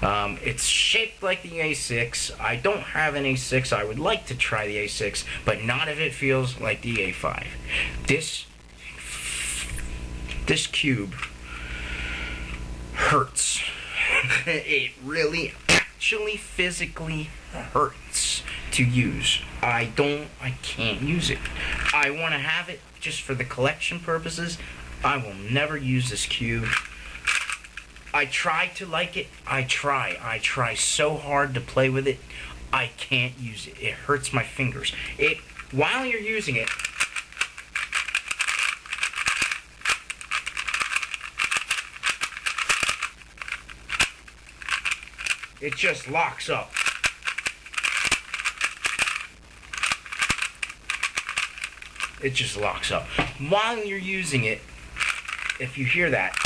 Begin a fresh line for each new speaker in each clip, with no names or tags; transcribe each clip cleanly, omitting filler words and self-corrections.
It's shaped like the A6. I don't have an A6. I would like to try the A6, but not if it feels like the A5. This cube hurts. It really, actually, physically hurts to use. I can't use it. I want to have it just for the collection purposes. I will never use this cube. I try to like it. I try so hard to play with it. I can't use it. It hurts my fingers. While you're using it, it just locks up. It just locks up. While you're using it, if you hear that,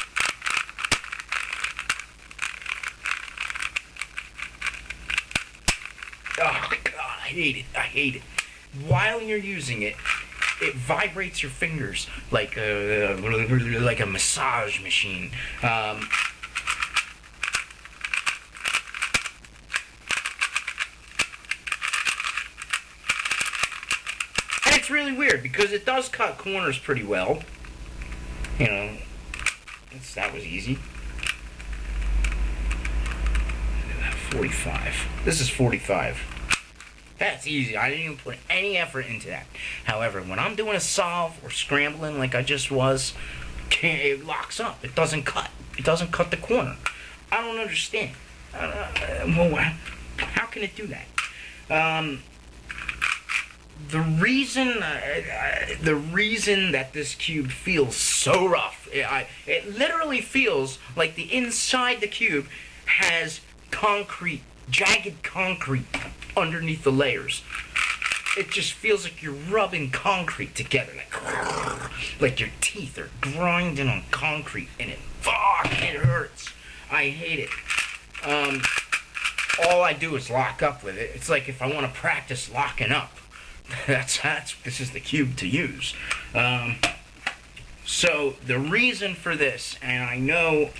oh God, I hate it. I hate it. While you're using it, it vibrates your fingers like a massage machine. It's really weird because it does cut corners pretty well. You know, that was easy. 45. This is 45. That's easy. I didn't even put any effort into that. However, when I'm doing a solve or scrambling like I just was, it locks up. It doesn't cut. It doesn't cut the corner. I don't understand. Well, how can it do that? The reason that this cube feels so rough, it literally feels like the inside the cube has concrete, jagged concrete underneath the layers. It just feels like you're rubbing concrete together, like your teeth are grinding on concrete, and it hurts. I hate it. All I do is lock up with it. It's like if I want to practice locking up. This is the cube to use. So the reason for this, and I know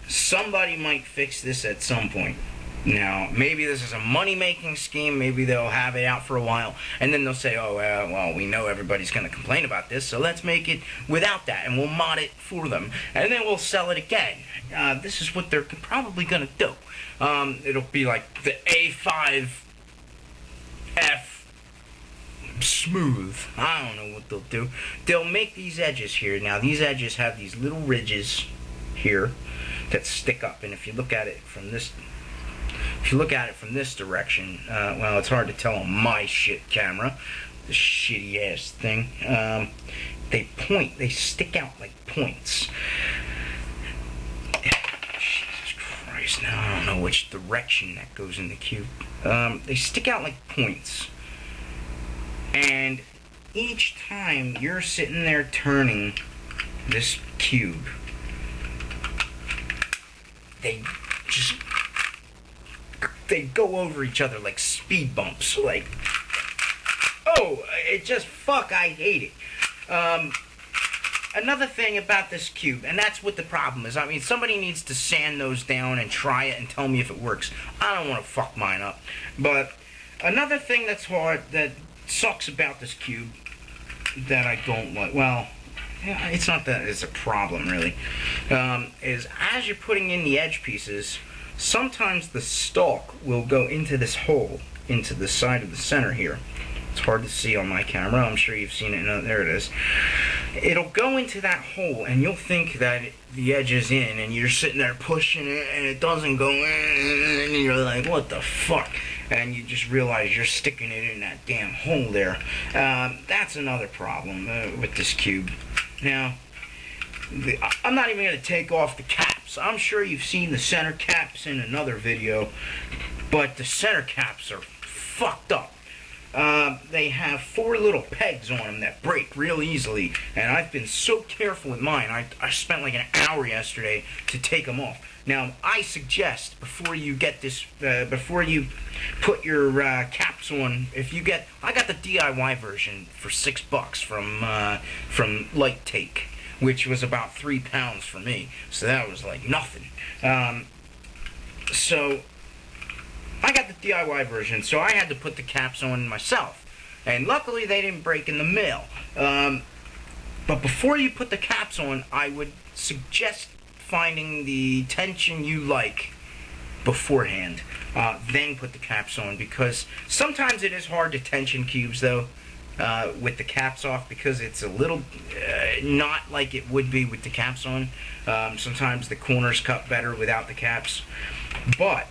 somebody might fix this at some point. Now, maybe this is a money-making scheme. Maybe they'll have it out for a while, and then they'll say, oh, well, we know everybody's going to complain about this, so let's make it without that, and we'll mod it for them, and then we'll sell it again. This is what they're probably going to do. It'll be like the A5-f smooth. I don't know what they'll do. They'll make these edges here. Now, these edges have these little ridges here that stick up, and if you look at it from this direction, well, it's hard to tell on my shit camera, the shitty ass thing. They stick out like points. Jesus Christ, now I don't know which direction that goes in the cube. They stick out like points. And each time you're sitting there turning this cube, they go over each other like speed bumps. Like, oh, I hate it. Another thing about this cube, and that's what the problem is. I mean, somebody needs to sand those down and try it and tell me if it works. I don't want to fuck mine up. But another thing that's hard, that sucks about this cube, that I don't like, well, it's not that it's a problem really, is as you're putting in the edge pieces, sometimes the stalk will go into this hole, into the side of the center here. It's hard to see on my camera. I'm sure you've seen it. No, there it is. It'll go into that hole, and you'll think that the edge is in, and you're sitting there pushing it, and it doesn't go in, and you're like, what the fuck? And you just realize you're sticking it in that damn hole there. That's another problem with this cube. Now, I'm not even going to take off the caps. I'm sure you've seen the center caps in another video, but the center caps are fucked up. They have 4 little pegs on them that break real easily, and I've been so careful with mine. I spent like an hour yesterday to take them off. Now, I suggest before you get this, before you put your caps on, I got the DIY version for $6 from Light Take, which was about £3 for me, so that was like nothing. So I got the DIY version, so I had to put the caps on myself. And luckily they didn't break in the mail. But before you put the caps on, I would suggest finding the tension you like beforehand. Then put the caps on, because sometimes it is hard to tension cubes though, with the caps off, because it's a little not like it would be with the caps on. Sometimes the corners cut better without the caps. But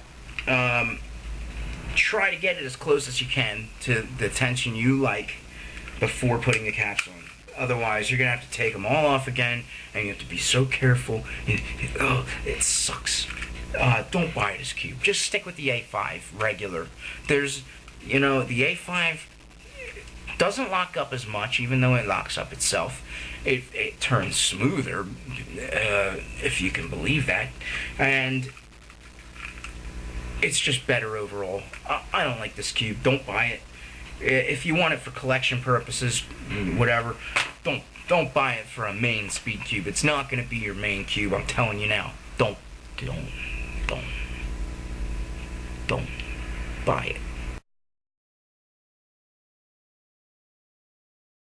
try to get it as close as you can to the tension you like before putting the caps on. Otherwise, you're going to have to take them all off again, and you have to be so careful. It sucks. Don't buy this cube. Just stick with the A5 regular. There's, the A5 doesn't lock up as much, even though it locks up itself. It turns smoother, if you can believe that. And it's just better overall. I don't like this cube. Don't buy it. If you want it for collection purposes, whatever, don't buy it for a main speed cube. It's not going to be your main cube. I'm telling you now. Don't buy it.